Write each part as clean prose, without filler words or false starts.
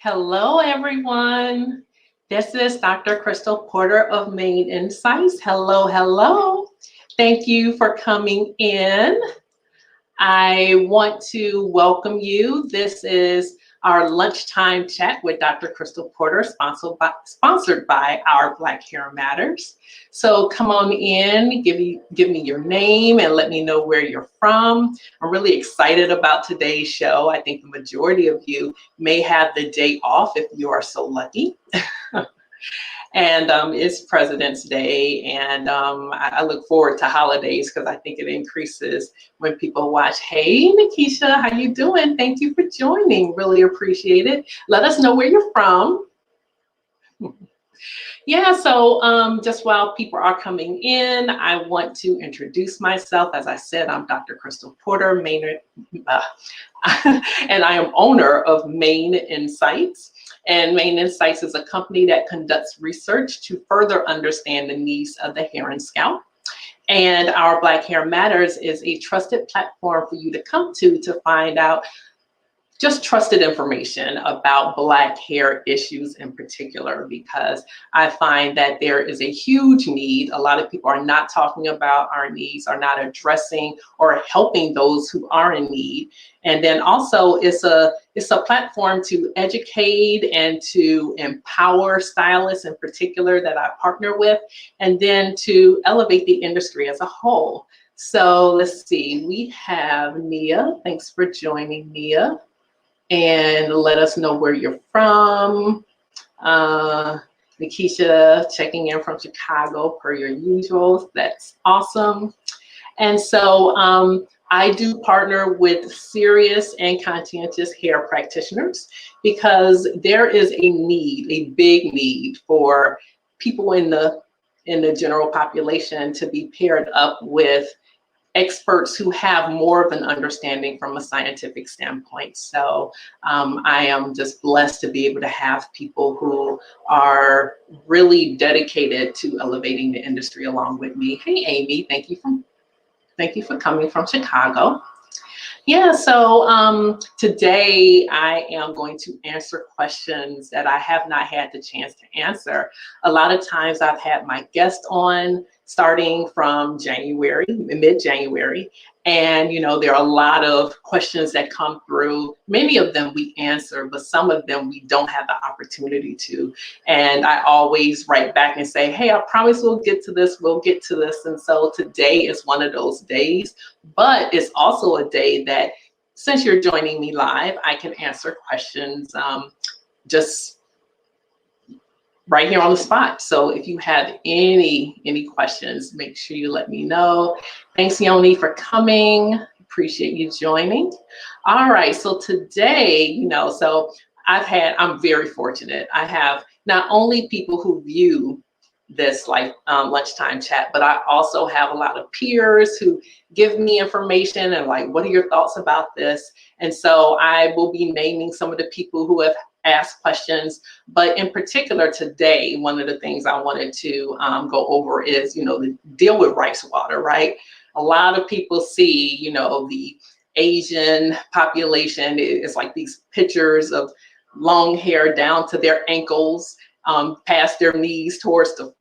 Hello, everyone. This is Dr. Crystal Porter of Maine Insights. Hello, hello. Thank you for coming in. I want to welcome you. This is our lunchtime chat with Dr. Crystal Porter, sponsored by our Black Hair Matters. So come on in, give me your name and let me know where you're from. I'm really excited about today's show. I think the majority of you may have the day off if you are so lucky. And it's President's Day, and I look forward to holidays because I think it increases when people watch. Hey, Nikisha, how you doing? Thank you for joining. Really appreciate it. Let us know where you're from. Yeah, so just while people are coming in, I want to introduce myself. As I said, I'm Dr. Crystal Porter, and I am owner of Maine Insights. And Maine Insights is a company that conducts research to further understand the needs of the hair and scalp. And our Black Hair Matters is a trusted platform for you to come to find out just trusted information about Black hair issues in particular, because I find that there is a huge need. A lot of people are not talking about our needs, are not addressing or helping those who are in need. And then also it's a platform to educate and to empower stylists in particular that I partner with, and then to elevate the industry as a whole. So let's see, we have Nia. Thanks for joining, Nia. And let us know where you're from. Nikisha checking in from Chicago per your usual. That's awesome. And so I do partner with serious and conscientious hair practitioners because there is a need, a big need for people in the general population to be paired up with experts who have more of an understanding from a scientific standpoint. So I am just blessed to be able to have people who are really dedicated to elevating the industry along with me. Hey, Amy, thank you for coming from Chicago. Yeah, so today I am going to answer questions that I have not had the chance to answer. A lot of times I've had my guest on starting from January, mid-January, and there are a lot of questions that come through. Many of them we answer, but some of them we don't have the opportunity to. And I always write back and say, hey, I promise we'll get to this, And so today is one of those days, but it's also a day that, since you're joining me live, I can answer questions just right here on the spot. So if you have any questions, make sure you let me know. Thanks, Yoni, for coming. Appreciate you joining. All right, so today, so I'm very fortunate. I have not only people who view this lunchtime chat, but I also have a lot of peers who give me information and what are your thoughts about this? And so I will be naming some of the people who have asked questions, but in particular today, one of the things I wanted to go over is, the deal with rice water, right? A lot of people see, the Asian population is like these pictures of long hair down to their ankles, past their knees towards the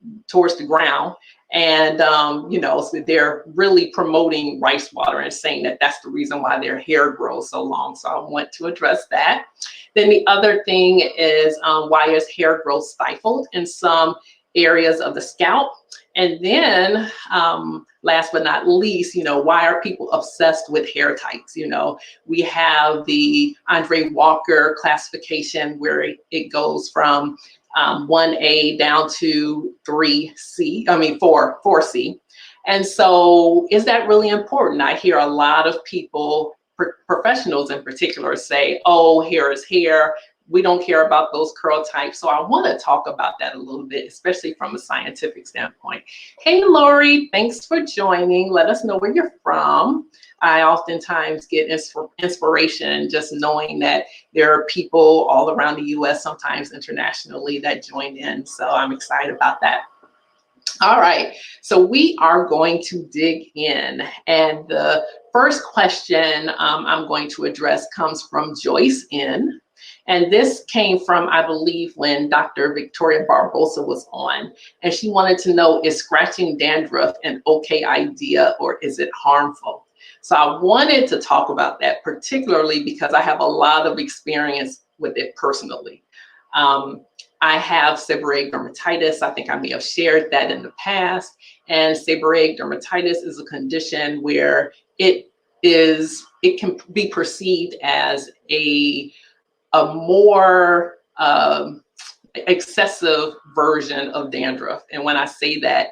ground. And, so they're really promoting rice water and saying that that's the reason why their hair grows so long. So I want to address that. Then the other thing is why is hair growth stifled in some areas of the scalp? And then last but not least, why are people obsessed with hair types? We have the Andre Walker classification where it goes from 1A down to 4C. And so is that really important? I hear a lot of people, professionals in particular, say, oh, hair is hair. We don't care about those curl types. So I want to talk about that a little bit, especially from a scientific standpoint. Hey, Lori, thanks for joining. Let us know where you're from. I oftentimes get inspiration just knowing that there are people all around the US, sometimes internationally, that join in. So I'm excited about that. All right, so we are going to dig in. And the first question I'm going to address comes from Joyce N. And this came from, I believe, when Dr. Victoria Barbosa was on, and she wanted to know, is scratching dandruff an okay idea or is it harmful? So I wanted to talk about that, particularly because I have a lot of experience with it personally. I have seborrheic dermatitis. I think I may have shared that in the past. And seborrheic dermatitis is a condition where it can be perceived as a more excessive version of dandruff. And when I say that,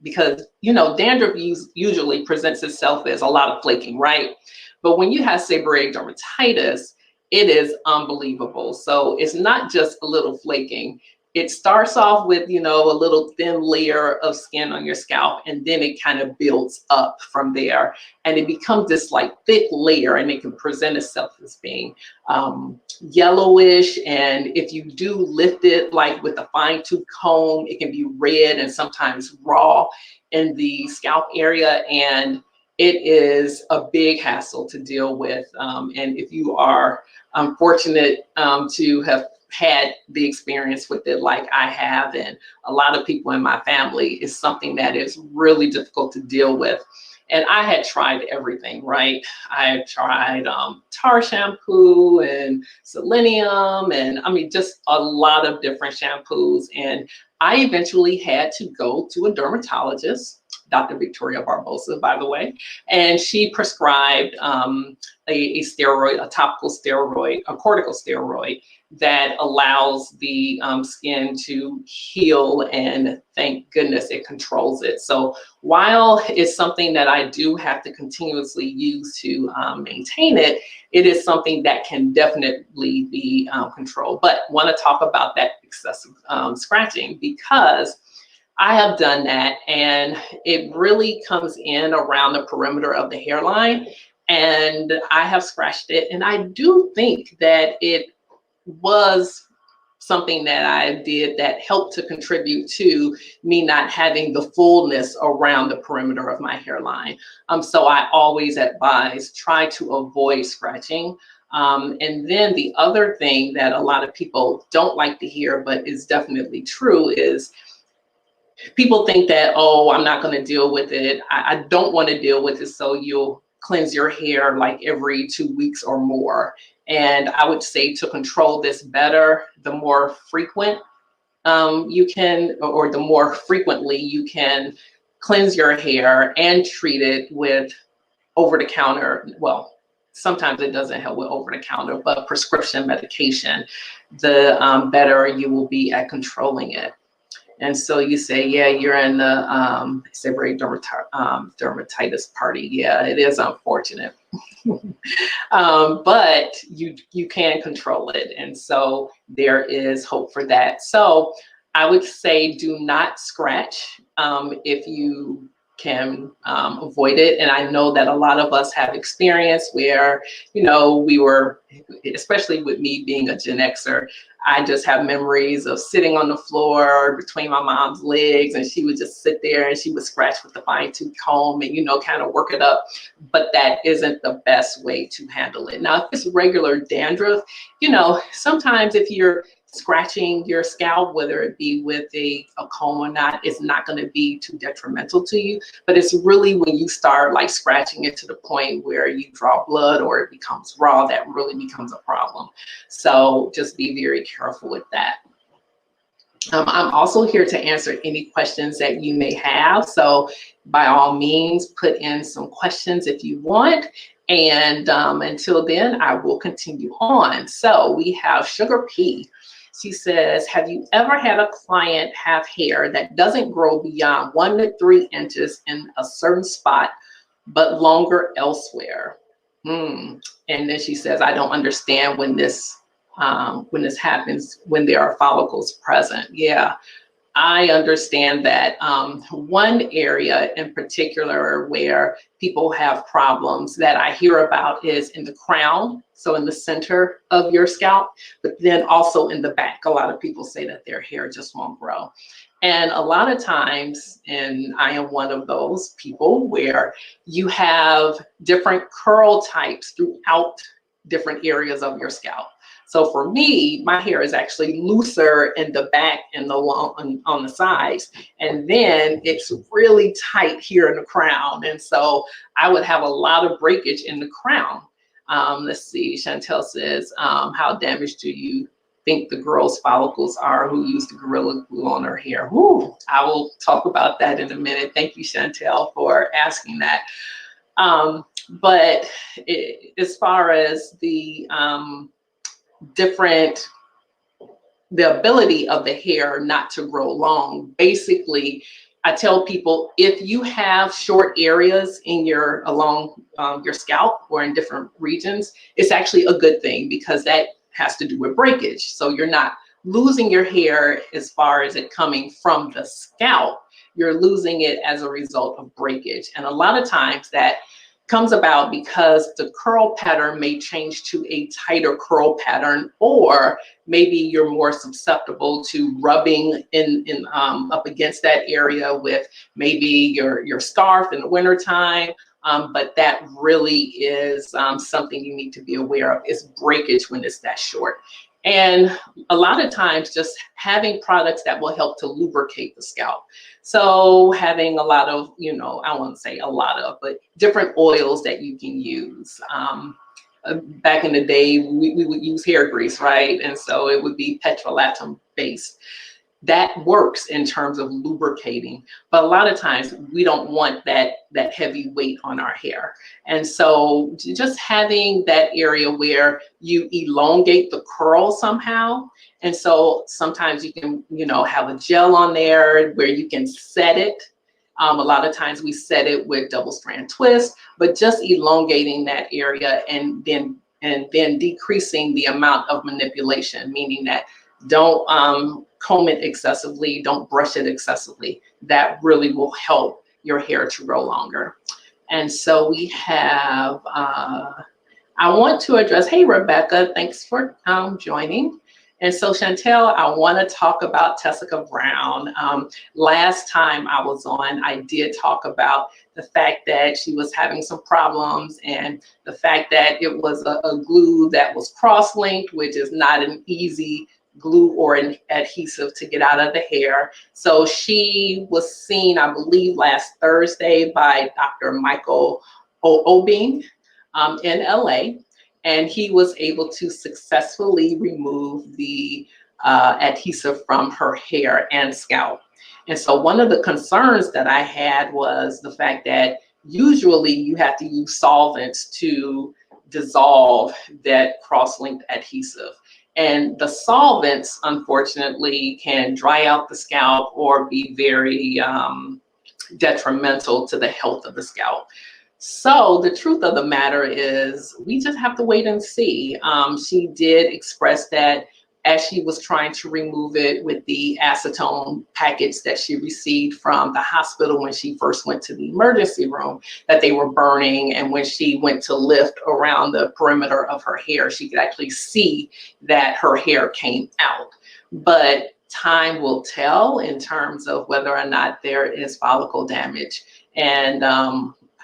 because dandruff usually presents itself as a lot of flaking, right? But when you have seborrheic dermatitis, it is unbelievable. So it's not just a little flaking. It starts off with, a little thin layer of skin on your scalp, and then it kind of builds up from there. And it becomes this like thick layer, and it can present itself as being yellowish. And if you do lift it like with a fine tooth comb, it can be red and sometimes raw in the scalp area. And it is a big hassle to deal with. And if you are fortunate to have had the experience with it like I have, and a lot of people in my family, is something that is really difficult to deal with. And I had tried everything, right? I had tried tar shampoo and selenium, and I mean, just a lot of different shampoos. And I eventually had to go to a dermatologist, Dr. Victoria Barbosa, by the way, and she prescribed a steroid, a topical steroid, a corticosteroid that allows the skin to heal, and thank goodness it controls it. So while it's something that I do have to continuously use to maintain it, it is something that can definitely be controlled. But want to talk about that excessive scratching, because I have done that, and it really comes in around the perimeter of the hairline, and I have scratched it. And I do think that it was something that I did that helped to contribute to me not having the fullness around the perimeter of my hairline. So I always advise, try to avoid scratching. And then the other thing that a lot of people don't like to hear, but is definitely true, is people think that, oh, I'm not going to deal with it. I don't want to deal with it. So you'll cleanse your hair like every 2 weeks or more. And I would say, to control this better, the more frequent you can, or the more frequently you can cleanse your hair and treat it with over-the-counter, well, sometimes it doesn't help with over-the-counter, but prescription medication, the better you will be at controlling it. And so you say, yeah, you're in the seborrheic dermatitis party. Yeah, it is unfortunate. But you can control it. And so there is hope for that. So I would say, do not scratch if you can avoid it. And I know that a lot of us have experience where, we were, especially with me being a Gen Xer, I just have memories of sitting on the floor between my mom's legs, and she would just sit there and she would scratch with the fine tooth comb and, kind of work it up. But that isn't the best way to handle it. Now, if it's regular dandruff, sometimes if you're scratching your scalp, whether it be with a comb or not, it's not going to be too detrimental to you. But it's really when you start like scratching it to the point where you draw blood or it becomes raw, that really becomes a problem. So just be very careful with that. I'm also here to answer any questions that you may have. So by all means, put in some questions if you want. And until then, I will continue on. So we have Sugar P. She says, have you ever had a client have hair that doesn't grow beyond 1 to 3 inches in a certain spot, but longer elsewhere? And then she says, I don't understand when this happens, when there are follicles present. Yeah, I understand that. One area in particular where people have problems that I hear about is in the crown, so in the center of your scalp, but then also in the back. A lot of people say that their hair just won't grow. And a lot of times, and I am one of those people, where you have different curl types throughout different areas of your scalp. So for me, my hair is actually looser in the back and the long on the sides, and then it's really tight here in the crown. And so I would have a lot of breakage in the crown. Let's see, Chantel says, how damaged do you think the girl's follicles are who used the Gorilla Glue on her hair? Whew, I will talk about that in a minute. Thank you, Chantel, for asking that. But as far as the the ability of the hair not to grow long, basically, I tell people, if you have short areas in along your scalp or in different regions, it's actually a good thing, because that has to do with breakage. So you're not losing your hair as far as it coming from the scalp, you're losing it as a result of breakage. And a lot of times that comes about because the curl pattern may change to a tighter curl pattern, or maybe you're more susceptible to rubbing in up against that area with maybe your scarf in the wintertime. But that really is something you need to be aware of, is breakage when it's that short. And a lot of times just having products that will help to lubricate the scalp. So having a lot of, I won't say a lot of, but different oils that you can use. Back in the day, we would use hair grease, right? And so it would be petrolatum based. That works in terms of lubricating, but a lot of times we don't want that heavy weight on our hair. And so just having that area where you elongate the curl somehow. And so sometimes you can, have a gel on there where you can set it. A lot of times we set it with double strand twist, but just elongating that area and then decreasing the amount of manipulation, meaning that don't comb it excessively, don't brush it excessively. That really will help your hair to grow longer. And so we have, I want to address, hey, Rebecca, thanks for joining. And so Chantel, I want to talk about Tessica Brown. Last time I was on, I did talk about the fact that she was having some problems, and the fact that it was a glue that was cross-linked, which is not an easy glue or an adhesive to get out of the hair. So she was seen, I believe, last Thursday by Dr. Michael Obing in LA. And he was able to successfully remove the adhesive from her hair and scalp. And so one of the concerns that I had was the fact that usually you have to use solvents to dissolve that cross-linked adhesive. And the solvents, unfortunately, can dry out the scalp or be very detrimental to the health of the scalp. So the truth of the matter is we just have to wait and see. She did express that as she was trying to remove it with the acetone packets that she received from the hospital when she first went to the emergency room, that they were burning. And when she went to lift around the perimeter of her hair, she could actually see that her hair came out. But time will tell in terms of whether or not there is follicle damage. And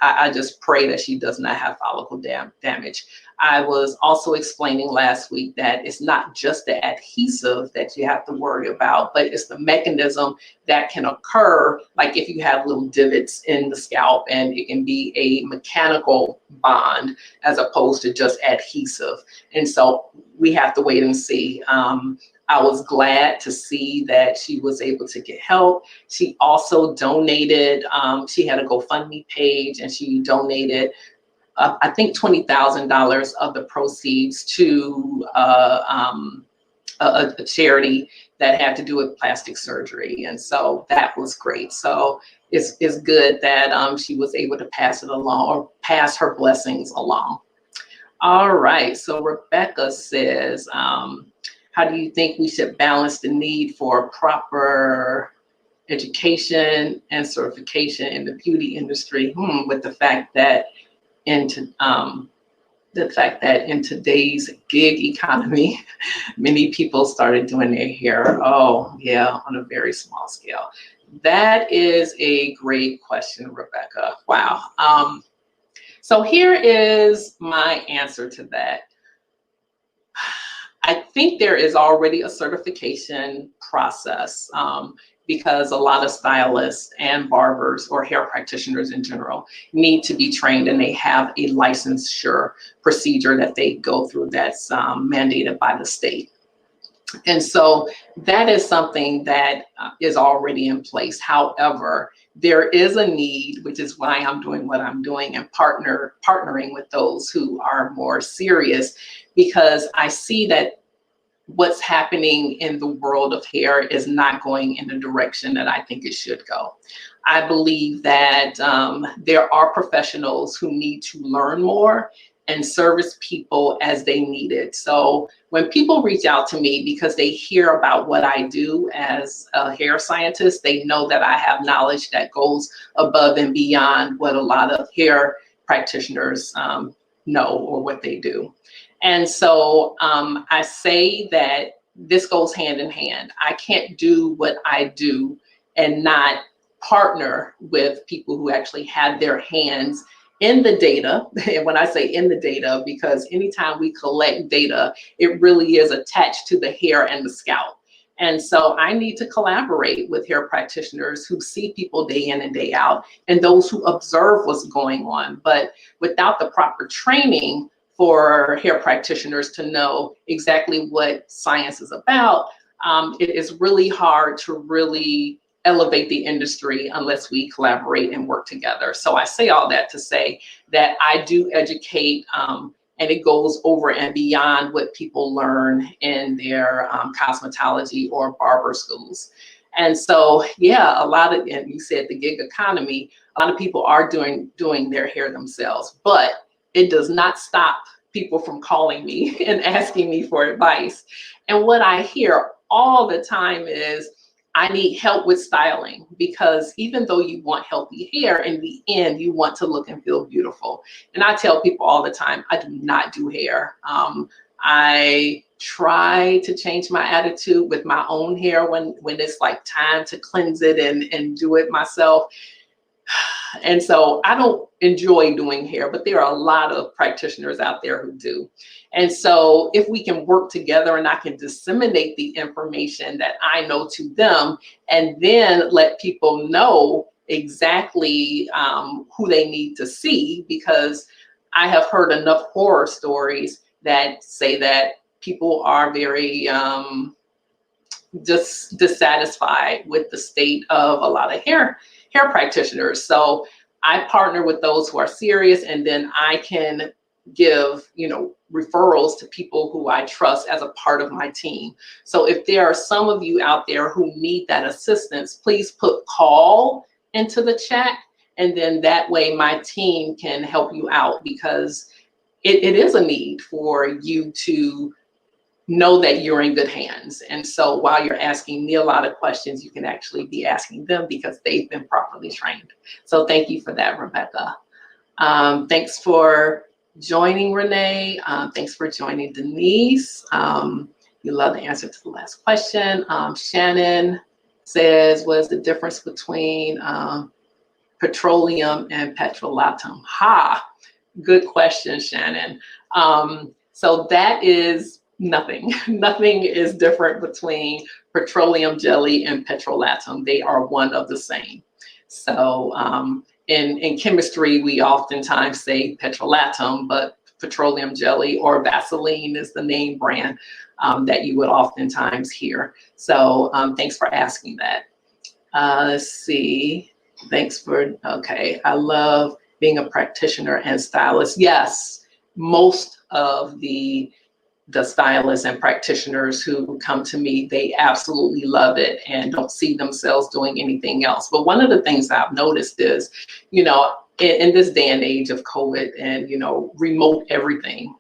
I just pray that she does not have follicle damage. I was also explaining last week that it's not just the adhesive that you have to worry about, but it's the mechanism that can occur, like if you have little divots in the scalp, and it can be a mechanical bond as opposed to just adhesive. And so we have to wait and see. I was glad to see that she was able to get help. She also donated, she had a GoFundMe page, and she donated I think $20,000 of the proceeds to a charity that had to do with plastic surgery. And so that was great. So it's good that she was able to pass it along, or pass her blessings along. All right, so Rebecca says, how do you think we should balance the need for proper education and certification in the beauty industry with the fact that in today's gig economy, many people started doing their hair, on a very small scale? That is a great question, Rebecca. Wow. So here is my answer to that. I think there is already a certification process, because a lot of stylists and barbers or hair practitioners in general need to be trained, and they have a licensure procedure that they go through that's mandated by the state. And so that is something that is already in place. However, there is a need, which is why I'm doing what I'm doing and partnering with those who are more serious, because I see that what's happening in the world of hair is not going in the direction that I think it should go. I believe that there are professionals who need to learn more and service people as they need it. So when people reach out to me because they hear about what I do as a hair scientist, they know that I have knowledge that goes above and beyond what a lot of hair practitioners know or what they do. And so I say that this goes hand in hand. I can't do what I do and not partner with people who actually have their hands in the data. And when I say in the data, because anytime we collect data, it really is attached to the hair and the scalp. And so I need to collaborate with hair practitioners who see people day in and day out, and those who observe what's going on. But without the proper training for hair practitioners to know exactly what science is about, it is really hard to really elevate the industry unless we collaborate and work together. So I say all that to say that I do educate, and it goes over and beyond what people learn in their cosmetology or barber schools. And so, yeah, a lot of, and you said the gig economy, a lot of people are doing their hair themselves, but it does not stop people from calling me and asking me for advice. And what I hear all the time is, I need help with styling, because even though you want healthy hair, in the end, you want to look and feel beautiful. And I tell people all the time, I do not do hair. I try to change my attitude with my own hair when it's like time to cleanse it and do it myself. And so I don't enjoy doing hair, but there are a lot of practitioners out there who do. And so if we can work together and I can disseminate the information that I know to them, and then let people know exactly who they need to see, because I have heard enough horror stories that say that people are very just dissatisfied with the state of a lot of hair practitioners. So I partner with those who are serious, and then I can give, referrals to people who I trust as a part of my team. So if there are some of you out there who need that assistance, please put call into the chat, and then that way my team can help you out, because it is a need for you to know that you're in good hands. And so while you're asking me a lot of questions, you can actually be asking them, because they've been properly trained. So thank you for that, Rebecca. Thanks for joining, Renee. Thanks for joining, Denise. You love the answer to the last question. Shannon says, what is the difference between petroleum and petrolatum? Good question, Shannon. So that is nothing. Nothing is different between petroleum jelly and petrolatum. They are one of the same. So in chemistry, we oftentimes say petrolatum, but petroleum jelly or Vaseline is the name brand that you would oftentimes hear. So thanks for asking that. Let's see. Thanks for, okay. I love being a practitioner and stylist. Yes, most of the stylists and practitioners who come to me, they absolutely love it and don't see themselves doing anything else. But one of the things I've noticed is, in this day and age of COVID and, remote everything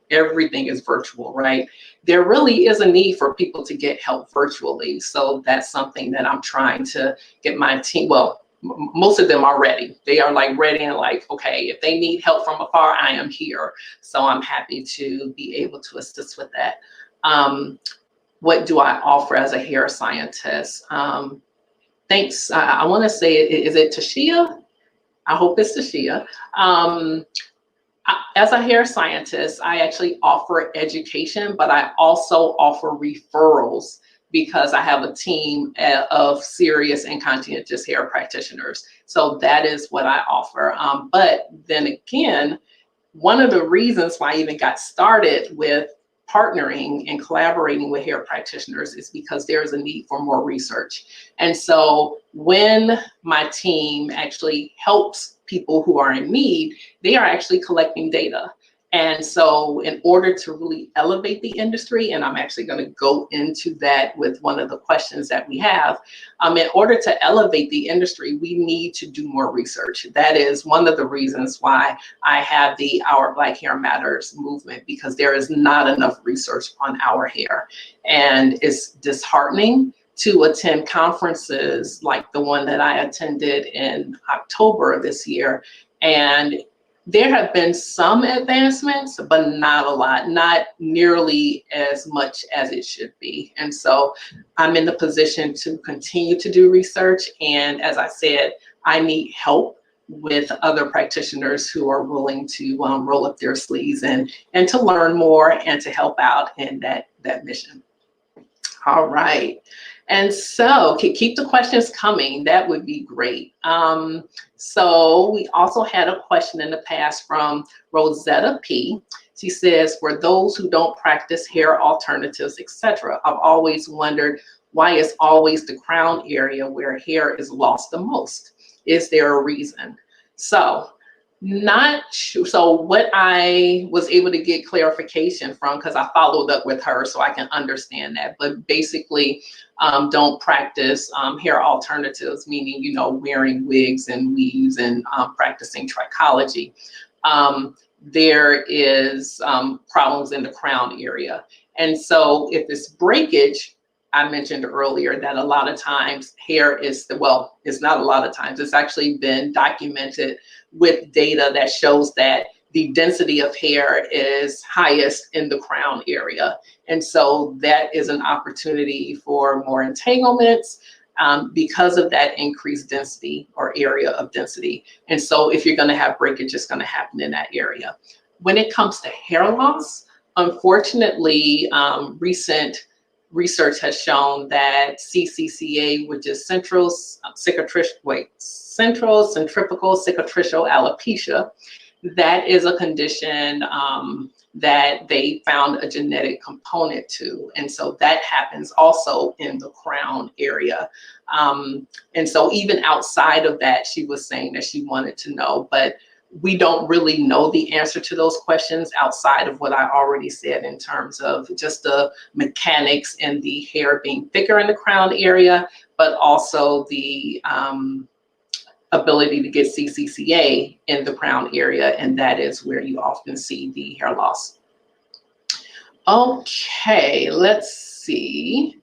is virtual, right? There really is a need for people to get help virtually. So that's something that I'm trying to get my team, well, most of them are ready. They are like ready and like, okay, if they need help from afar, I am here. So I'm happy to be able to assist with that. What do I offer as a hair scientist? Thanks. I want to say, is it Tashia? I hope it's Tashia. As a hair scientist, I actually offer education, but I also offer referrals because I have a team of serious and conscientious hair practitioners. So that is what I offer. But then again, one of the reasons why I even got started with partnering and collaborating with hair practitioners is because there's a need for more research. And so when my team actually helps people who are in need, they are actually collecting data. And so in order to really elevate the industry, and I'm actually going to go into that with one of the questions that we have, in order to elevate the industry, we need to do more research. That is one of the reasons why I have the Our Black Hair Matters movement, because there is not enough research on our hair. And it's disheartening to attend conferences like the one that I attended in October of this year. And there have been some advancements, but not a lot, not nearly as much as it should be. And so I'm in the position to continue to do research. And as I said, I need help with other practitioners who are willing to roll up their sleeves and to learn more and to help out in that mission. All right. And so keep the questions coming. That would be great. So we also had a question in the past from Rosetta P. She says, for those who don't practice hair alternatives, etc., I've always wondered why it's always the crown area where hair is lost the most. Is there a reason? So not sure. So what I was able to get clarification from, because I followed up with her so I can understand that, but basically don't practice hair alternatives, meaning, you know, wearing wigs and weaves and practicing trichology. There is problems in the crown area. And so if it's breakage, I mentioned earlier that a lot of times hair is, well, it's not a lot of times, it's actually been documented with data that shows that the density of hair is highest in the crown area. And so that is an opportunity for more entanglements because of that increased density or area of density. And so if you're going to have breakage, it's going to happen in that area. When it comes to hair loss, unfortunately, recent research has shown that CCCA, which is central centrifugal cicatricial alopecia, that is a condition that they found a genetic component to. And so that happens also in the crown area. And so even outside of that, she was saying that she wanted to know, but we don't really know the answer to those questions outside of what I already said in terms of just the mechanics and the hair being thicker in the crown area, but also the ability to get CCCA in the crown area, and that is where you often see the hair loss. Okay, let's see.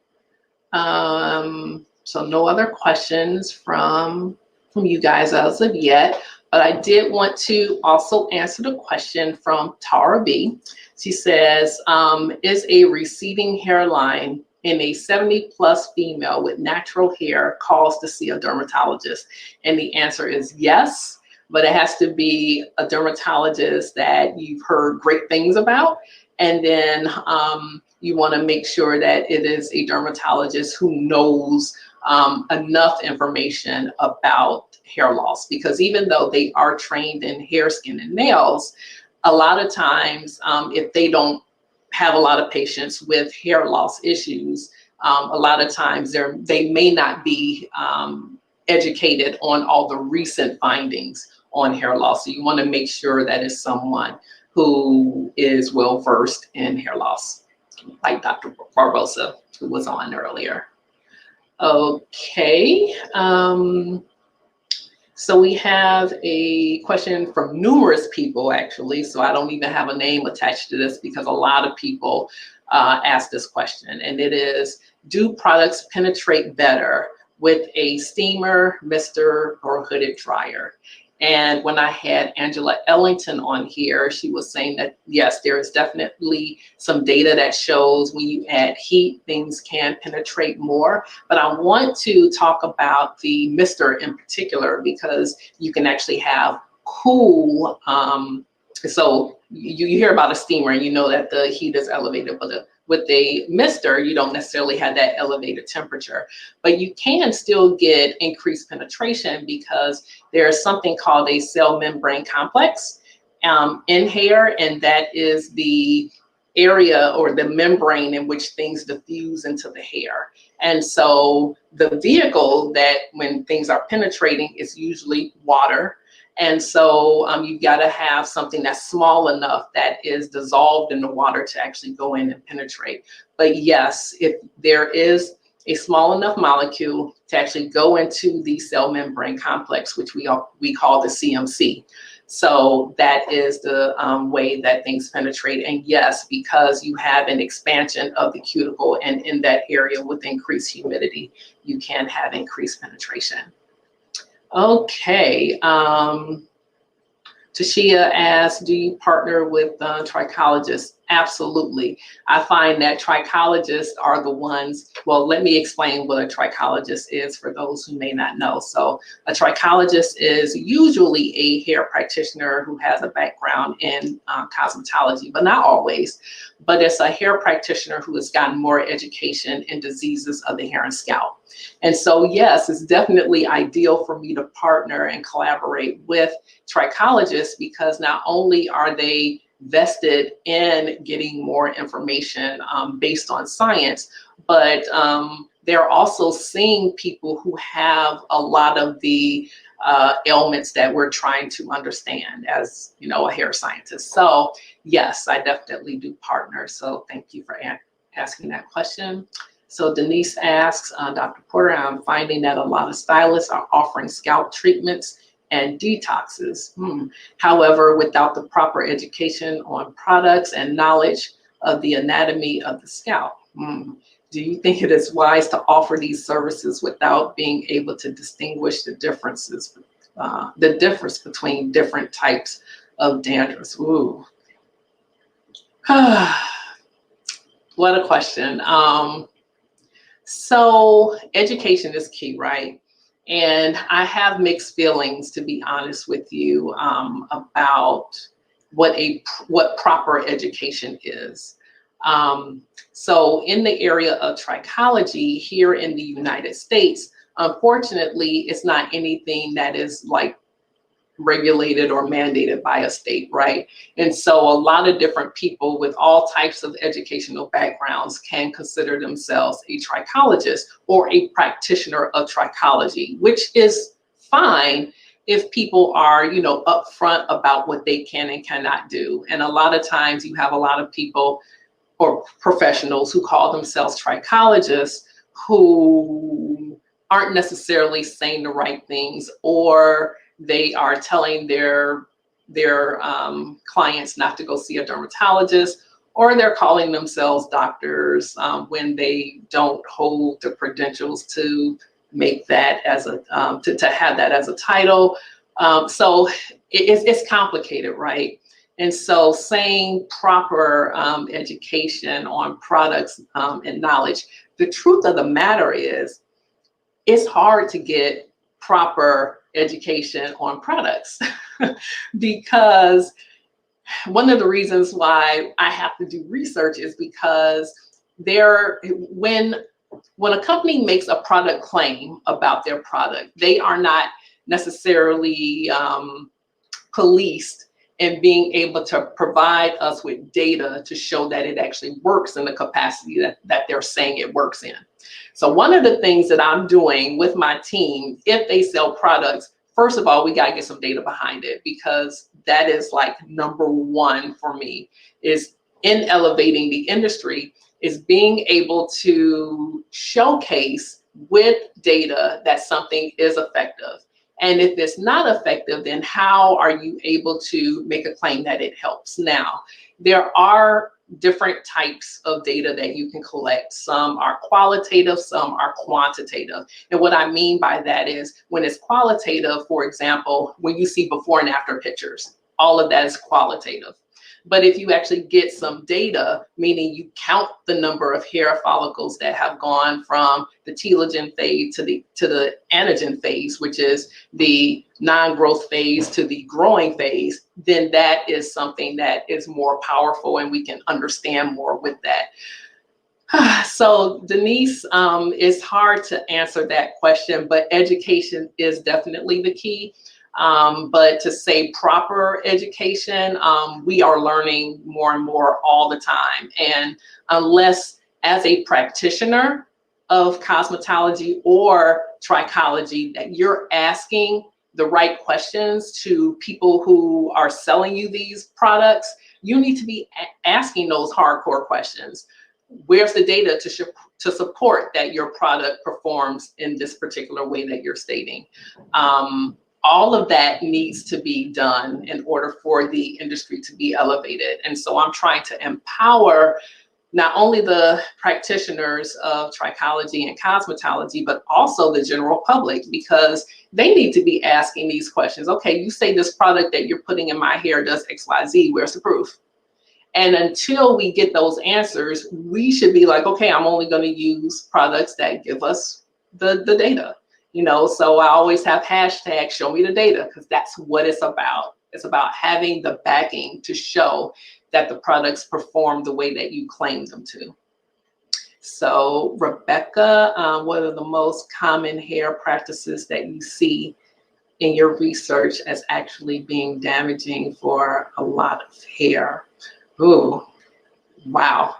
So no other questions from you guys as of yet. But I did want to also answer the question from Tara B. She says, is a receding hairline in a 70+ female with natural hair cause to see a dermatologist? And the answer is yes, but it has to be a dermatologist that you've heard great things about. And then you want to make sure that it is a dermatologist who knows enough information about hair loss, because even though they are trained in hair, skin, and nails, a lot of times if they don't have a lot of patients with hair loss issues, a lot of times they may not be educated on all the recent findings on hair loss. So you want to make sure that it's someone who is well versed in hair loss, like Dr. Barbosa, who was on earlier. Okay. So we have a question from numerous people, actually, so I don't even have a name attached to this because a lot of people ask this question, and it is, do products penetrate better with a steamer, mister, or hooded dryer? And when I had Angela Ellington on here, she was saying that, yes, there is definitely some data that shows when you add heat, things can penetrate more. But I want to talk about the mister in particular, because you can actually have cool So you hear about a steamer and you know that the heat is elevated, but with a mister, you don't necessarily have that elevated temperature. But you can still get increased penetration because there's something called a cell membrane complex in hair, and that is the area or the membrane in which things diffuse into the hair. And so the vehicle that when things are penetrating is usually water. And so you've got to have something that's small enough that is dissolved in the water to actually go in and penetrate. But yes, if there is a small enough molecule to actually go into the cell membrane complex, which we call the CMC. So that is the way that things penetrate. And yes, because you have an expansion of the cuticle, and in that area with increased humidity, you can have increased penetration. Okay, Tashia asks, do you partner with trichologists? Absolutely. I find that trichologists are the ones, well, let me explain what a trichologist is for those who may not know. So a trichologist is usually a hair practitioner who has a background in cosmetology, but not always. But it's a hair practitioner who has gotten more education in diseases of the hair and scalp. And so, yes, it's definitely ideal for me to partner and collaborate with trichologists, because not only are they vested in getting more information based on science, but they're also seeing people who have a lot of the ailments that we're trying to understand as, you know, a hair scientist. So yes, I definitely do partner. So thank you for asking that question. So Denise asks, Dr. Porter, I'm finding that a lot of stylists are offering scalp treatments and detoxes. However, without the proper education on products and knowledge of the anatomy of the scalp. Do you think it is wise to offer these services without being able to distinguish the differences, the difference between different types of dandruff? Ooh. What a question. So education is key, right? And I have mixed feelings, to be honest with you, about what proper education is. So in the area of trichology here in the United States, unfortunately, it's not anything that is like regulated or mandated by a state, right? And so a lot of different people with all types of educational backgrounds can consider themselves a trichologist or a practitioner of trichology, which is fine if people are, you know, upfront about what they can and cannot do. And a lot of times you have a lot of people or professionals who call themselves trichologists who aren't necessarily saying the right things, or they are telling their clients not to go see a dermatologist, or they're calling themselves doctors when they don't hold the credentials to make that as a to have that as a title. So it's complicated, right? And so saying proper education on products and knowledge, the truth of the matter is it's hard to get proper education on products because one of the reasons why I have to do research is because when a company makes a product claim about their product, they are not necessarily policed in being able to provide us with data to show that it actually works in the capacity that they're saying it works in. So one of the things that I'm doing with my team, if they sell products, first of all, we got to get some data behind it, because that is like number one for me, is in elevating the industry, is being able to showcase with data that something is effective. And if it's not effective, then how are you able to make a claim that it helps? Now, there are different types of data that you can collect. Some are qualitative, some are quantitative. And what I mean by that is when it's qualitative, for example, when you see before and after pictures, all of that is qualitative. But if you actually get some data, meaning you count the number of hair follicles that have gone from the telogen phase to the anagen phase, which is the non-growth phase to the growing phase, then that is something that is more powerful and we can understand more with that. So Denise, it's hard to answer that question, but education is definitely the key. But to say proper education, we are learning more and more all the time. And unless as a practitioner of cosmetology or trichology that you're asking the right questions to people who are selling you these products, you need to be asking those hardcore questions. Where's the data to support that your product performs in this particular way that you're stating? All of that needs to be done in order for the industry to be elevated. And so I'm trying to empower not only the practitioners of trichology and cosmetology, but also the general public, because they need to be asking these questions. Okay, you say this product that you're putting in my hair does XYZ, where's the proof? And until we get those answers, we should be like, okay, I'm only going to use products that give us the data. You know, so I always have hashtag show me the data, because that's what it's about. It's about having the backing to show that the products perform the way that you claim them to. So Rebecca, what are the most common hair practices that you see in your research as actually being damaging for a lot of hair? Ooh, wow.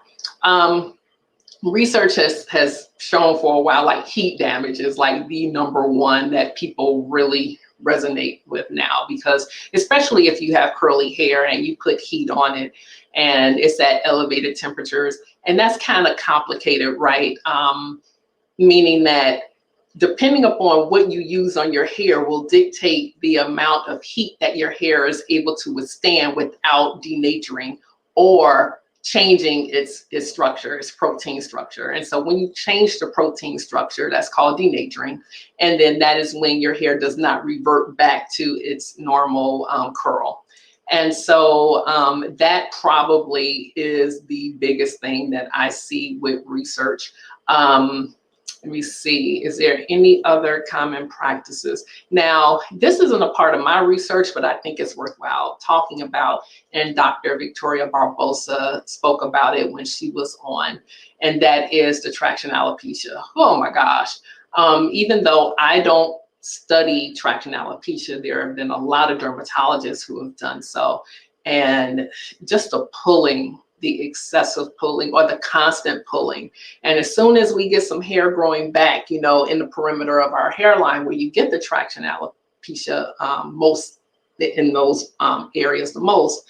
Research has shown for a while, like heat damage is like the number one that people really resonate with now, because especially if you have curly hair and you put heat on it and it's at elevated temperatures, and that's kind of complicated, right? Meaning that depending upon what you use on your hair will dictate the amount of heat that your hair is able to withstand without denaturing or changing its structure, its protein structure. And so when you change the protein structure, that's called denaturing. And then that is when your hair does not revert back to its normal curl. And so that probably is the biggest thing that I see with research. Let me see, is there any other common practices? Now, this isn't a part of my research, but I think it's worthwhile talking about, and Dr. Victoria Barbosa spoke about it when she was on, and that is the traction alopecia. Oh my gosh. Even though I don't study traction alopecia, there have been a lot of dermatologists who have done so, and just the pulling, the excessive pulling or the constant pulling. And as soon as we get some hair growing back, you know, in the perimeter of our hairline where you get the traction alopecia most in those areas the most,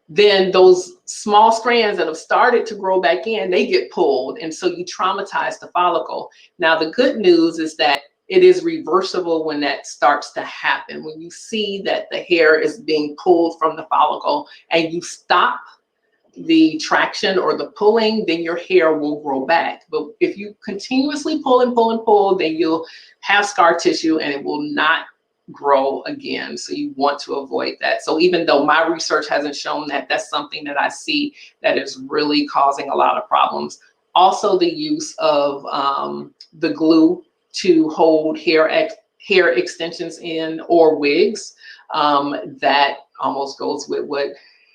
then those small strands that have started to grow back in, they get pulled. And so you traumatize the follicle. Now, the good news is that it is reversible when that starts to happen. When you see that the hair is being pulled from the follicle and you stop the traction or the pulling, then your hair will grow back. But if you continuously pull and pull and pull, then you'll have scar tissue and it will not grow again. So you want to avoid that. So even though my research hasn't shown that, that's something that I see that is really causing a lot of problems. Also, the use of the glue to hold hair extensions in or wigs, that almost goes with what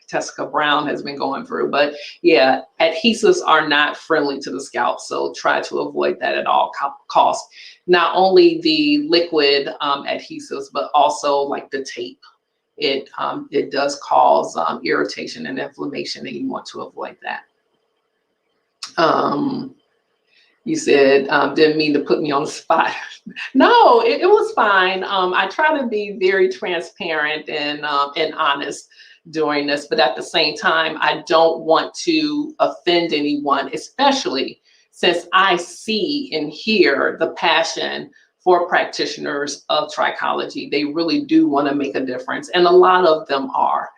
Tessica Brown has been going through. But yeah, adhesives are not friendly to the scalp, so try to avoid that at all costs. Not only the liquid adhesives, but also like the tape. It does cause irritation and inflammation, and you want to avoid that. You said, didn't mean to put me on the spot. No, it was fine. I try to be very transparent and honest during this, but at the same time, I don't want to offend anyone, especially since I see and hear the passion for practitioners of trichology. They really do want to make a difference, and a lot of them are.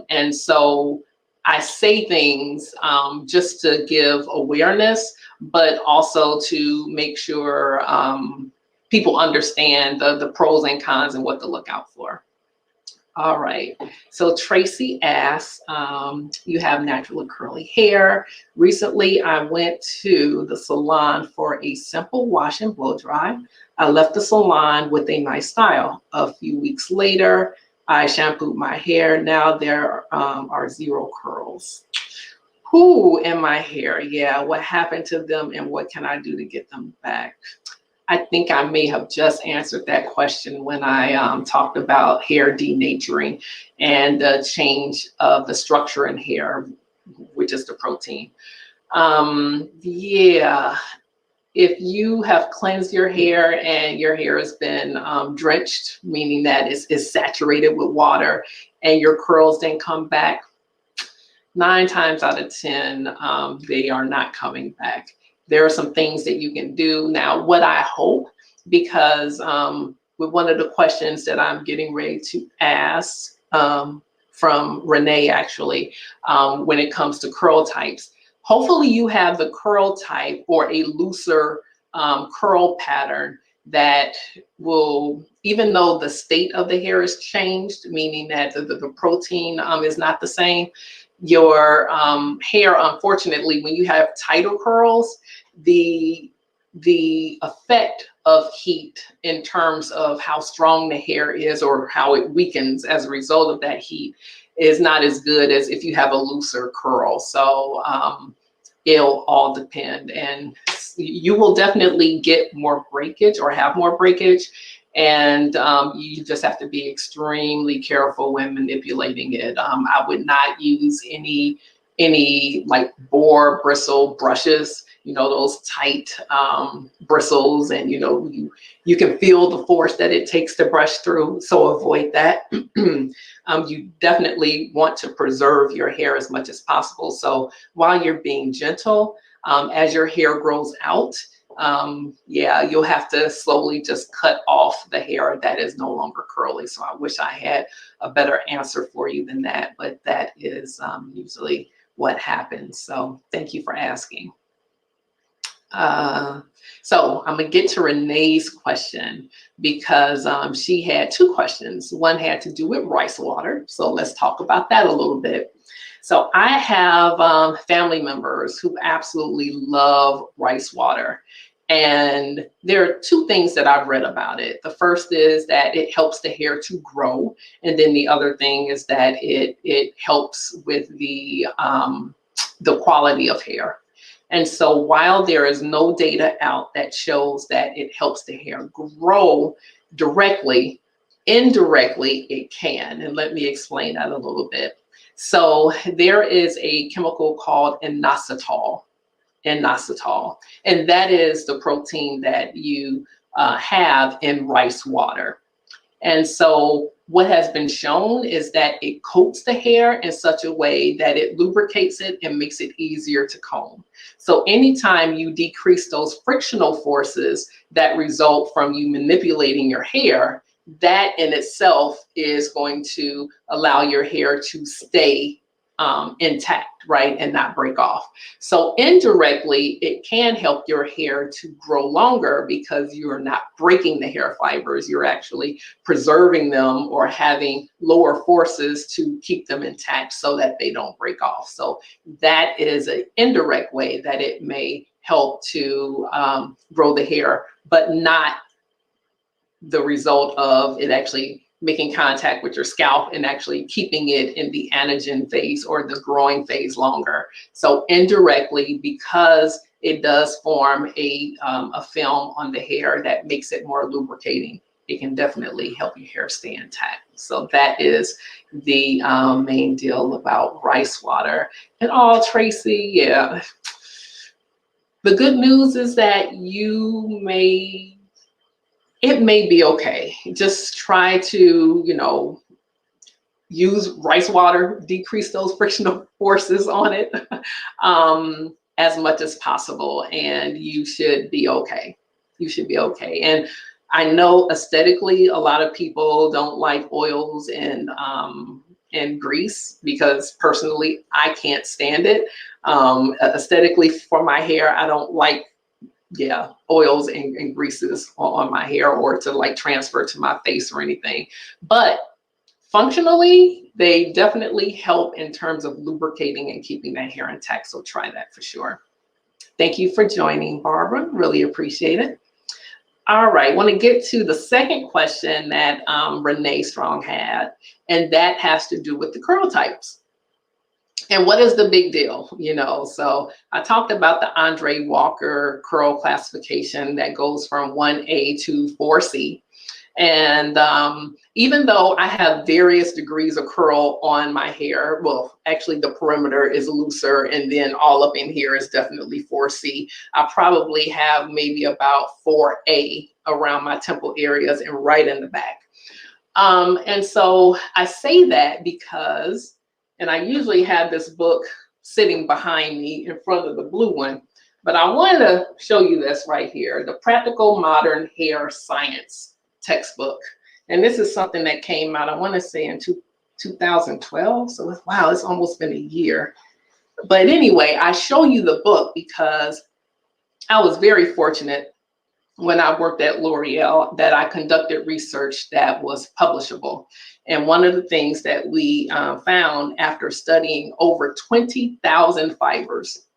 And so I say things just to give awareness, but also to make sure people understand the pros and cons and what to look out for. All right. So Tracy asks, you have naturally curly hair. Recently, I went to the salon for a simple wash and blow dry. I left the salon with a nice style. A few weeks later, I shampooed my hair. Now there are zero curls. Who in my hair? Yeah, what happened to them and what can I do to get them back? I think I may have just answered that question when I talked about hair denaturing and the change of the structure in hair, which is the protein. Yeah, if you have cleansed your hair and your hair has been drenched, meaning that it's saturated with water and your curls didn't come back, 9 times out of 10, they are not coming back. There are some things that you can do. Now, what I hope, because with one of the questions that I'm getting ready to ask from Renee, actually, when it comes to curl types, hopefully you have the curl type or a looser curl pattern that will, even though the state of the hair is changed, meaning that the protein is not the same, your hair, unfortunately, when you have tighter curls, the effect of heat in terms of how strong the hair is or how it weakens as a result of that heat is not as good as if you have a looser curl. So it'll all depend, and you will definitely get more breakage or have more breakage. And you just have to be extremely careful when manipulating it. I would not use any like boar bristle brushes, you know, those tight bristles, and you know, you can feel the force that it takes to brush through, so avoid that. You definitely want to preserve your hair as much as possible. So while you're being gentle, as your hair grows out, yeah, you'll have to slowly just cut off the hair that is no longer curly. So I wish I had a better answer for you than that, but that is usually what happens. So thank you for asking. So I'm gonna get to Renee's question because she had 2 questions. One had to do with rice water. So let's talk about that a little bit. So I have family members who absolutely love rice water. And there are 2 things that I've read about it. The first is that it helps the hair to grow. And then the other thing is that it helps with the quality of hair. And so while there is no data out that shows that it helps the hair grow directly, indirectly it can. And let me explain that a little bit. So there is a chemical called inositol, and that is the protein that you have in rice water. And so what has been shown is that it coats the hair in such a way that it lubricates it and makes it easier to comb. So anytime you decrease those frictional forces that result from you manipulating your hair, that in itself is going to allow your hair to stay intact, right, and not break off. So indirectly, it can help your hair to grow longer because you're not breaking the hair fibers. You're actually preserving them or having lower forces to keep them intact so that they don't break off. So that is an indirect way that it may help to grow the hair, but not the result of it actually making contact with your scalp and actually keeping it in the anagen phase or the growing phase longer. So indirectly, because it does form a film on the hair that makes it more lubricating, it can definitely help your hair stay intact. So that is the main deal about rice water. And Tracy, yeah. The good news is that it may be okay. Just try to, you know, use rice water, decrease those frictional forces on it as much as possible, and you should be okay. You should be okay. And I know aesthetically, a lot of people don't like oils and grease, because personally, I can't stand it. Aesthetically, for my hair, I don't like oils and greases on my hair or to like transfer to my face or anything. But functionally, they definitely help in terms of lubricating and keeping that hair intact. So try that for sure. Thank you for joining, Barbara. Really appreciate it. All right, want to get to the second question that Renee Strong had, and that has to do with the curl types. And what is the big deal? You know, so I talked about the Andre Walker curl classification that goes from 1A to 4C. And even though I have various degrees of curl on my hair, well, actually the perimeter is looser, and then all up in here is definitely 4C. I probably have maybe about 4A around my temple areas and right in the back. And so I say that because, and I usually have this book sitting behind me in front of the blue one, but I wanted to show you this right here, the Practical Modern Hair Science textbook. And this is something that came out, I want to say in 2012. So wow, it's almost been a year. But anyway, I show you the book because I was very fortunate when I worked at L'Oreal that I conducted research that was publishable. And one of the things that we found after studying over 20,000 fibers,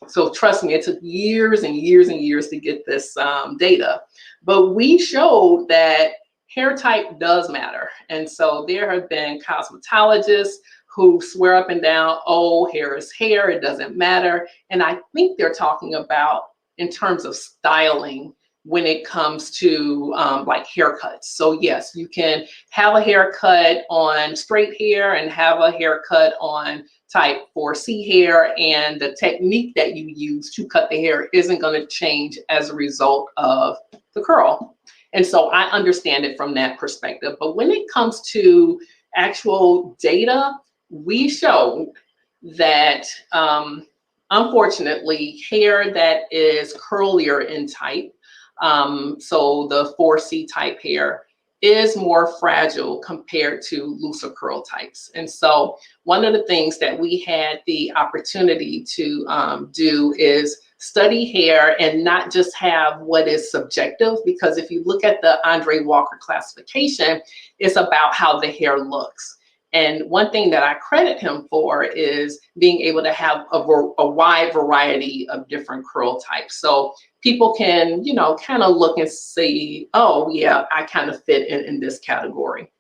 so trust me, it took years and years and years to get this data, but we showed that hair type does matter. And so there have been cosmetologists who swear up and down, oh, hair is hair, it doesn't matter. And I think they're talking about in terms of styling when it comes to like haircuts. So yes, you can have a haircut on straight hair and have a haircut on type 4C hair, and the technique that you use to cut the hair isn't going to change as a result of the curl. And so I understand it from that perspective. But when it comes to actual data, we show that unfortunately, hair that is curlier in type, so the 4C type hair, is more fragile compared to looser curl types. And so one of the things that we had the opportunity to do is study hair and not just have what is subjective, because if you look at the Andre Walker classification, it's about how the hair looks. And one thing that I credit him for is being able to have a wide variety of different curl types. So people can, you know, kind of look and see, oh yeah, I kind of fit in this category.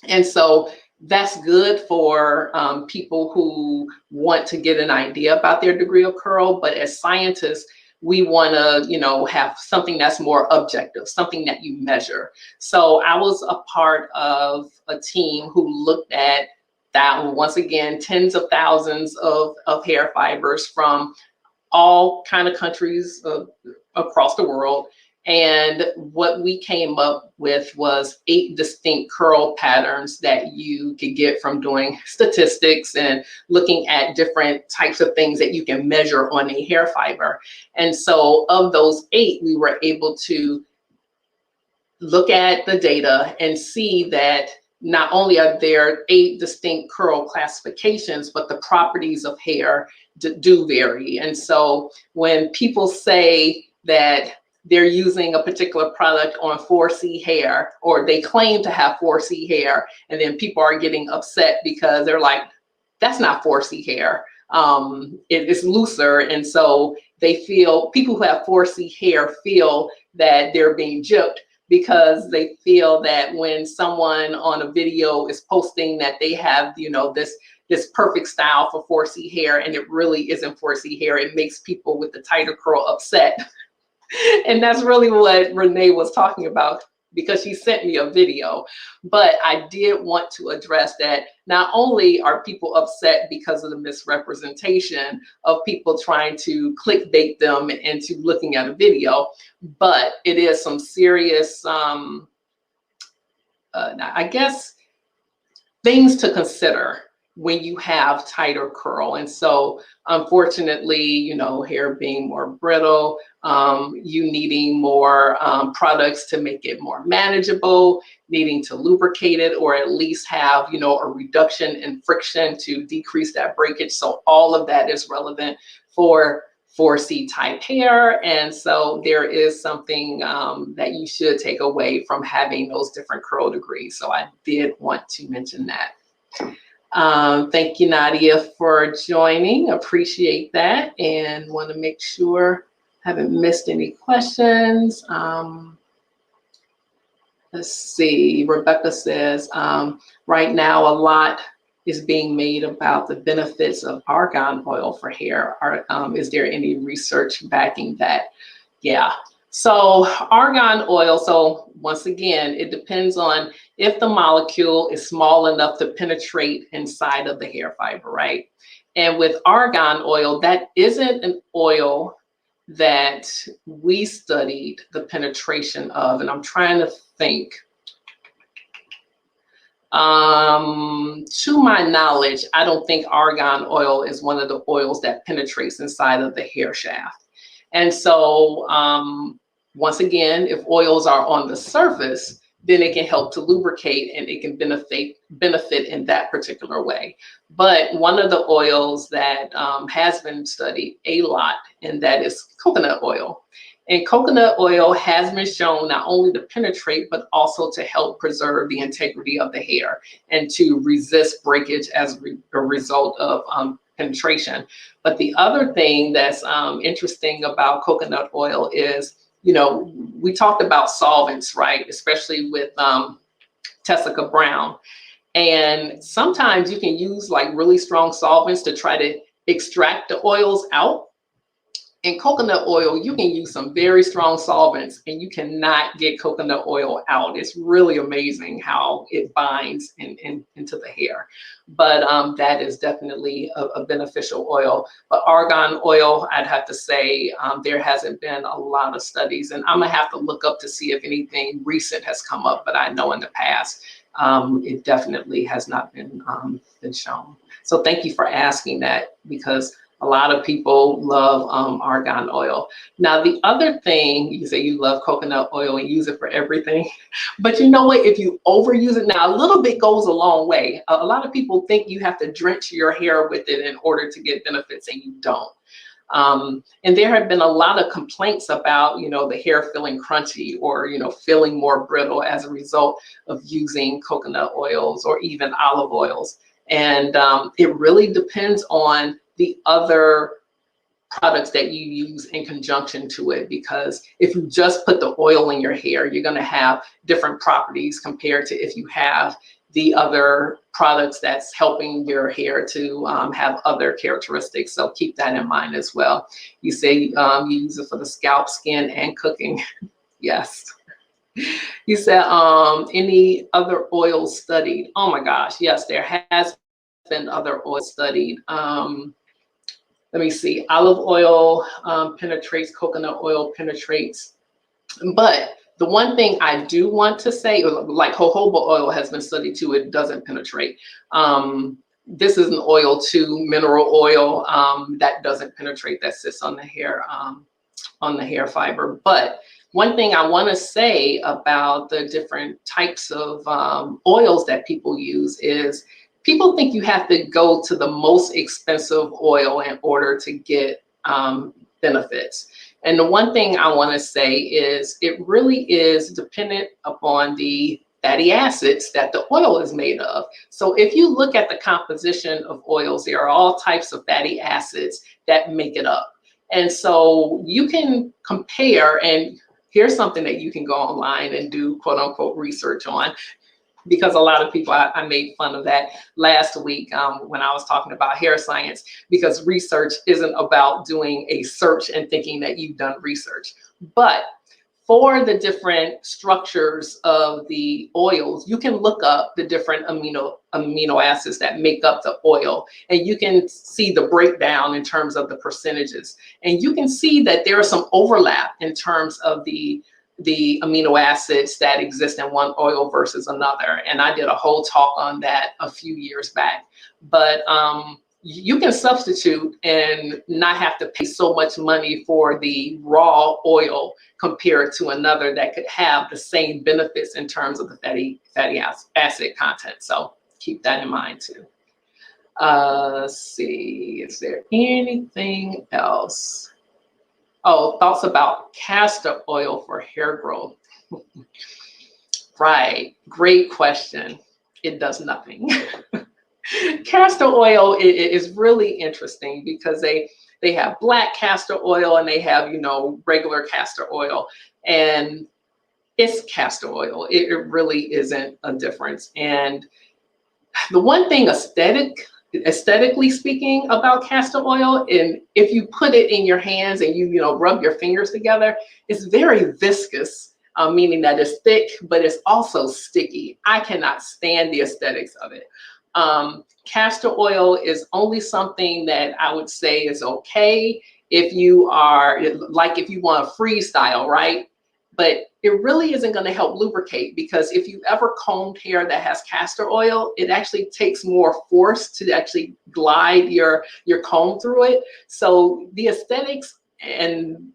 And so that's good for people who want to get an idea about their degree of curl. But as scientists, we want to, you know, have something that's more objective, something that you measure. So I was a part of a team who looked at that, once again, tens of thousands of hair fibers from all kind of countries across the world. And what we came up with was 8 distinct curl patterns that you could get from doing statistics and looking at different types of things that you can measure on a hair fiber. And so of those 8, we were able to look at the data and see that not only are there 8 distinct curl classifications, but the properties of hair do vary. And so when people say that they're using a particular product on 4C hair, or they claim to have 4C hair, and then people are getting upset because they're like, that's not 4C hair. It is looser. And so they feel, people who have 4C hair feel that they're being gypped, because they feel that when someone on a video is posting that they have, you know, this perfect style for 4C hair, and it really isn't 4C hair, it makes people with the tighter curl upset. And that's really what Renee was talking about, because she sent me a video. But I did want to address that not only are people upset because of the misrepresentation of people trying to clickbait them into looking at a video, but it is some serious, I guess, things to consider when you have tighter curl. And so unfortunately, you know, hair being more brittle, you needing more products to make it more manageable, needing to lubricate it, or at least have, you know, a reduction in friction to decrease that breakage. So all of that is relevant for 4C type hair. And so there is something that you should take away from having those different curl degrees. So I did want to mention that. Thank you, Nadia, for joining. Appreciate that, and want to make sure I haven't missed any questions. Let's see. Rebecca says, right now a lot is being made about the benefits of argan oil for hair. Is there any research backing that? Yeah. So argan oil, so once again, it depends on if the molecule is small enough to penetrate inside of the hair fiber, right? And with argan oil, that isn't an oil that we studied the penetration of, and I'm trying to think. To my knowledge, I don't think argan oil is one of the oils that penetrates inside of the hair shaft. And so once again, if oils are on the surface, then it can help to lubricate and it can benefit in that particular way. But one of the oils that has been studied a lot, and that is coconut oil. And coconut oil has been shown not only to penetrate, but also to help preserve the integrity of the hair and to resist breakage as a result of penetration. But the other thing that's interesting about coconut oil is, you know, we talked about solvents, right? Especially with Tessica Brown. And sometimes you can use like really strong solvents to try to extract the oils out. In coconut oil, you can use some very strong solvents and you cannot get coconut oil out. It's really amazing how it binds into the hair. But that is definitely a beneficial oil. But argan oil, I'd have to say there hasn't been a lot of studies, and I'm gonna have to look up to see if anything recent has come up, but I know in the past, it definitely has not been shown. So thank you for asking that, because a lot of people love argan oil. Now, the other thing, you say you love coconut oil and use it for everything, but you know what, if you overuse it, now a little bit goes a long way. A lot of people think you have to drench your hair with it in order to get benefits, and you don't. And there have been a lot of complaints about, you know, the hair feeling crunchy or, you know, feeling more brittle as a result of using coconut oils or even olive oils. And it really depends on the other products that you use in conjunction to it, because if you just put the oil in your hair, you're going to have different properties compared to if you have the other products that's helping your hair to have other characteristics. So keep that in mind as well. You say you use it for the scalp, skin, and cooking. Yes. You said any other oils studied? Oh my gosh, yes, there has been other oils studied. Let me see, olive oil penetrates, coconut oil penetrates. But the one thing I do want to say, like jojoba oil has been studied too, it doesn't penetrate. This is an oil too, mineral oil, that doesn't penetrate, that sits on the hair fiber. But one thing I want to say about the different types of oils that people use is, people think you have to go to the most expensive oil in order to get benefits. And the one thing I want to say is it really is dependent upon the fatty acids that the oil is made of. So if you look at the composition of oils, there are all types of fatty acids that make it up. And so you can compare, and here's something that you can go online and do quote unquote research on, because a lot of people, I made fun of that last week when I was talking about hair science, because research isn't about doing a search and thinking that you've done research. But for the different structures of the oils, you can look up the different amino acids that make up the oil, and you can see the breakdown in terms of the percentages. And you can see that there is some overlap in terms of the amino acids that exist in one oil versus another. And I did a whole talk on that a few years back. But you can substitute and not have to pay so much money for the raw oil compared to another that could have the same benefits in terms of the fatty acid content. So keep that in mind too. Let's see, is there anything else? Oh, thoughts about castor oil for hair growth. Right, great question. It does nothing. Castor oil is really interesting because they have black castor oil and they have, you know, regular castor oil, and it's castor oil. It really isn't a difference. And the one thing aesthetically speaking about castor oil, and if you put it in your hands and you know, rub your fingers together, it's very viscous, meaning that it's thick, but it's also sticky. I cannot stand the aesthetics of it. Castor oil is only something that I would say is okay if you are, like, if you want a freestyle, right? But it really isn't going to help lubricate, because if you ever combed hair that has castor oil, it actually takes more force to actually glide your comb through it. So the aesthetics and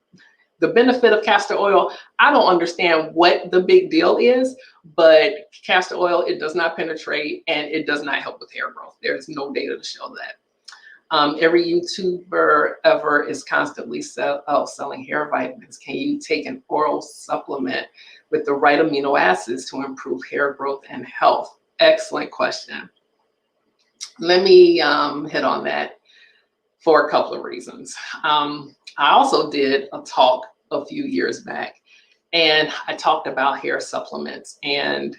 the benefit of castor oil, I don't understand what the big deal is, but castor oil, it does not penetrate and it does not help with hair growth. There's no data to show that. Every YouTuber ever is constantly selling hair vitamins. Can you take an oral supplement with the right amino acids to improve hair growth and health? Excellent question. Let me hit on that for a couple of reasons. I also did a talk a few years back, and I talked about hair supplements. And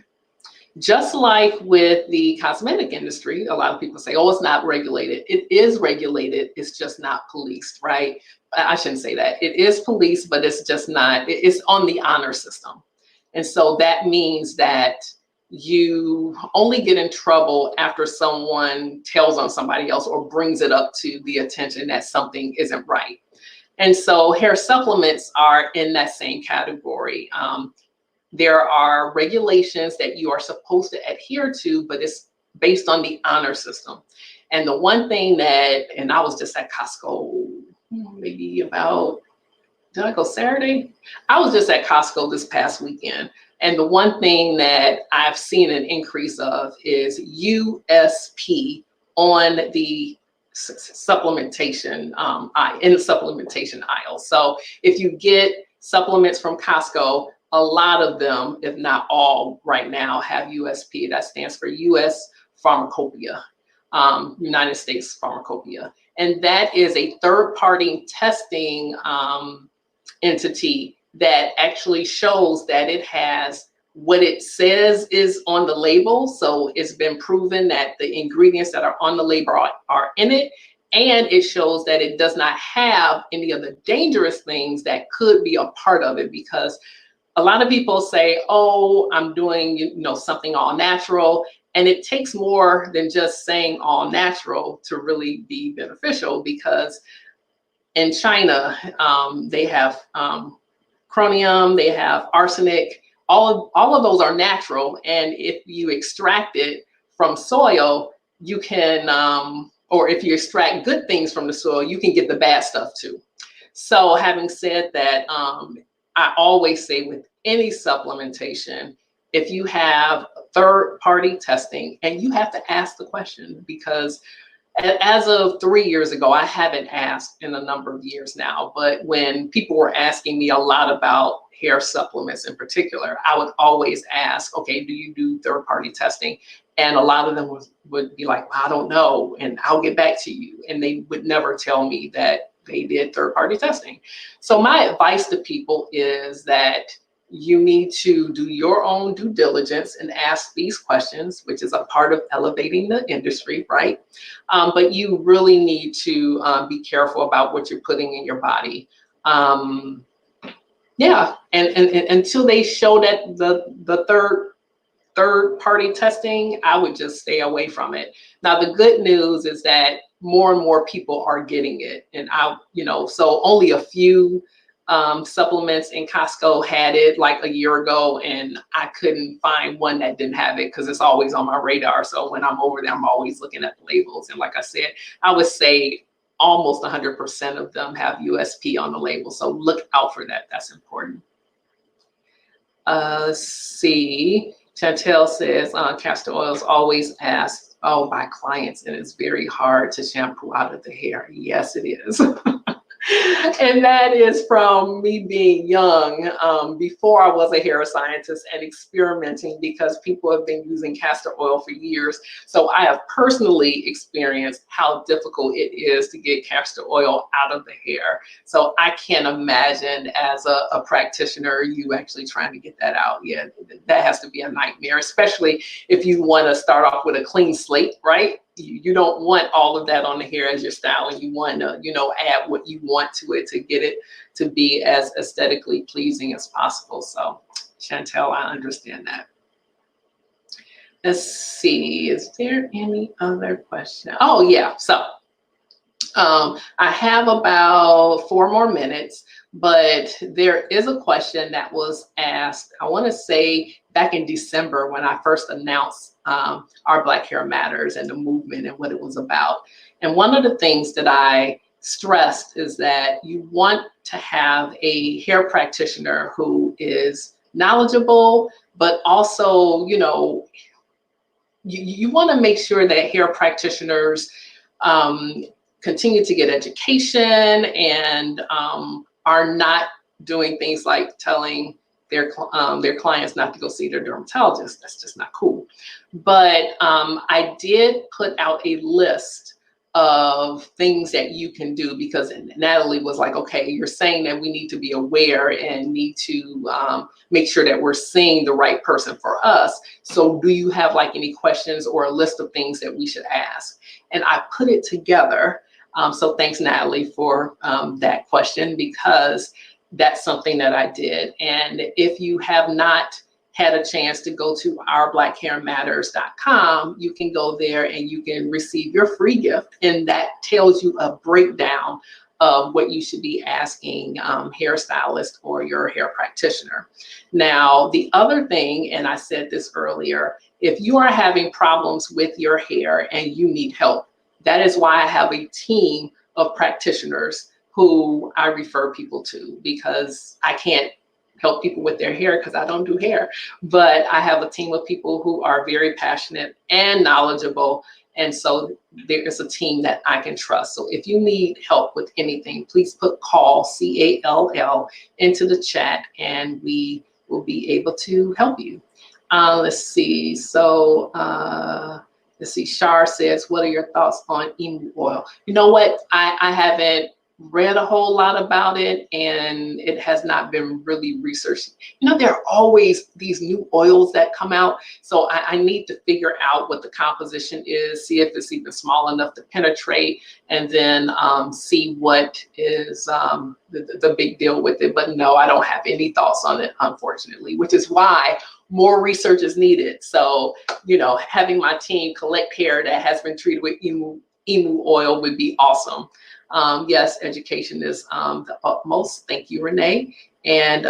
just like with the cosmetic industry, a lot of people say, oh, it's not regulated. It is regulated, it's just not policed, right? I shouldn't say that. It is policed, but it's just not, it's on the honor system. And so that means that you only get in trouble after someone tells on somebody else or brings it up to the attention that something isn't right. And so hair supplements are in that same category. There are regulations that you are supposed to adhere to, but it's based on the honor system. And the one thing that, and I was just at Costco, maybe about, did I go Saturday? I was just at Costco this past weekend. And the one thing that I've seen an increase of is USP on the supplementation, in the supplementation aisle. So if you get supplements from Costco, a lot of them, if not all right now, have USP. That stands for US Pharmacopoeia, United States Pharmacopoeia. And that is a third-party testing entity that actually shows that it has what it says is on the label. So it's been proven that the ingredients that are on the label are in it. And it shows that it does not have any of the dangerous things that could be a part of it, because a lot of people say, oh, I'm doing, you know, something all natural. And it takes more than just saying all natural to really be beneficial, because in China, they have chromium, they have arsenic, all of those are natural. And if you extract it from soil, you can, or if you extract good things from the soil, you can get the bad stuff too. So having said that, I always say with any supplementation, if you have third-party testing, and you have to ask the question, because as of 3 years ago, I haven't asked in a number of years now, but when people were asking me a lot about hair supplements in particular, I would always ask, okay, do you do third-party testing? And a lot of them would be like, well, I don't know, and I'll get back to you. And they would never tell me that they did third-party testing. So my advice to people is that you need to do your own due diligence and ask these questions, which is a part of elevating the industry, right? But you really need to be careful about what you're putting in your body. Yeah, and until they show that the third-party testing, I would just stay away from it. Now, the good news is that more and more people are getting it. And so only a few supplements in Costco had it like a year ago, and I couldn't find one that didn't have it, because it's always on my radar. So when I'm over there, I'm always looking at the labels. And like I said, I would say almost 100% of them have USP on the label. So look out for that. That's important. Let's see. Chantel says castor oil is always asked by clients, and it's very hard to shampoo out of the hair. Yes, it is. And that is from me being young, before I was a hair scientist, and experimenting, because people have been using castor oil for years. So I have personally experienced how difficult it is to get castor oil out of the hair. So I can't imagine, as a practitioner, you actually trying to get that out. Yeah, that has to be a nightmare, especially if you want to start off with a clean slate, right? You don't want all of that on the hair as you're styling. You want to, add what you want to it to get it to be as aesthetically pleasing as possible. So, Chantel, I understand that. Let's see, is there any other question? Oh yeah, so I have about 4 more minutes, but there is a question that was asked, I want to say back in December, when I first announced our Black Hair Matters and the movement and what it was about. And one of the things that I stressed is that you want to have a hair practitioner who is knowledgeable, but also, you want to make sure that hair practitioners continue to get education and are not doing things like telling their clients not to go see their dermatologist. That's just not cool. But I did put out a list of things that you can do, because Natalie was like, okay, you're saying that we need to be aware and need to make sure that we're seeing the right person for us. So do you have like any questions or a list of things that we should ask? And I put it together. So thanks, Natalie, for that question, because that's something that I did. And if you have not had a chance to go to ourblackhairmatters.com, you can go there and you can receive your free gift. And that tells you a breakdown of what you should be asking hairstylist or your hair practitioner. Now, the other thing, and I said this earlier, if you are having problems with your hair and you need help, that is why I have a team of practitioners who I refer people to, because I can't help people with their hair because I don't do hair, but I have a team of people who are very passionate and knowledgeable. And so there is a team that I can trust. So if you need help with anything, please put call, CALL, into the chat and we will be able to help you. Let's see. So let's see. Shar says, what are your thoughts on emu oil? You know what? I haven't read a whole lot about it, and it has not been really researched. There are always these new oils that come out, so I need to figure out what the composition is, see if it's even small enough to penetrate, and then see what is the big deal with it. But no, I don't have any thoughts on it, unfortunately, which is why more research is needed. So, having my team collect hair that has been treated with emu oil would be awesome. Yes, education is the utmost. Thank you, Renee. And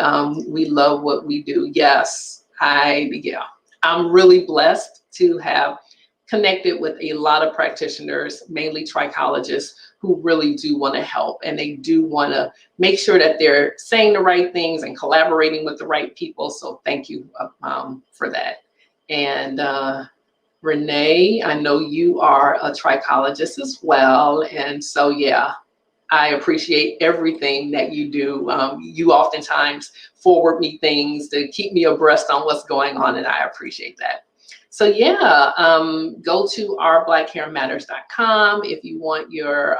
we love what we do. Yes, I'm really blessed to have connected with a lot of practitioners, mainly trichologists, who really do want to help, and they do want to make sure that they're saying the right things and collaborating with the right people. So thank you for that. And Renee, I know you are a trichologist as well. And so, yeah, I appreciate everything that you do. You oftentimes forward me things to keep me abreast on what's going on, and I appreciate that. So yeah, go to ourblackhairmatters.com if you want your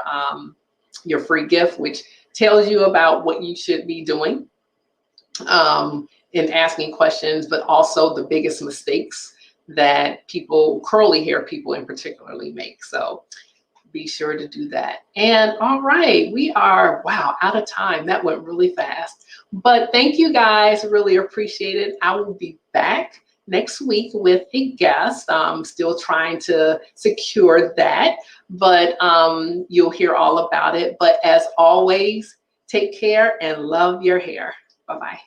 free gift, which tells you about what you should be doing in asking questions, but also the biggest mistakes that curly hair people in particularly make. So be sure to do that. And all right, we are, wow, out of time. That went really fast. But thank you guys, really appreciate it. I will be back next week with a guest. I'm still trying to secure that, but you'll hear all about it. But as always, take care and love your hair. Bye-bye.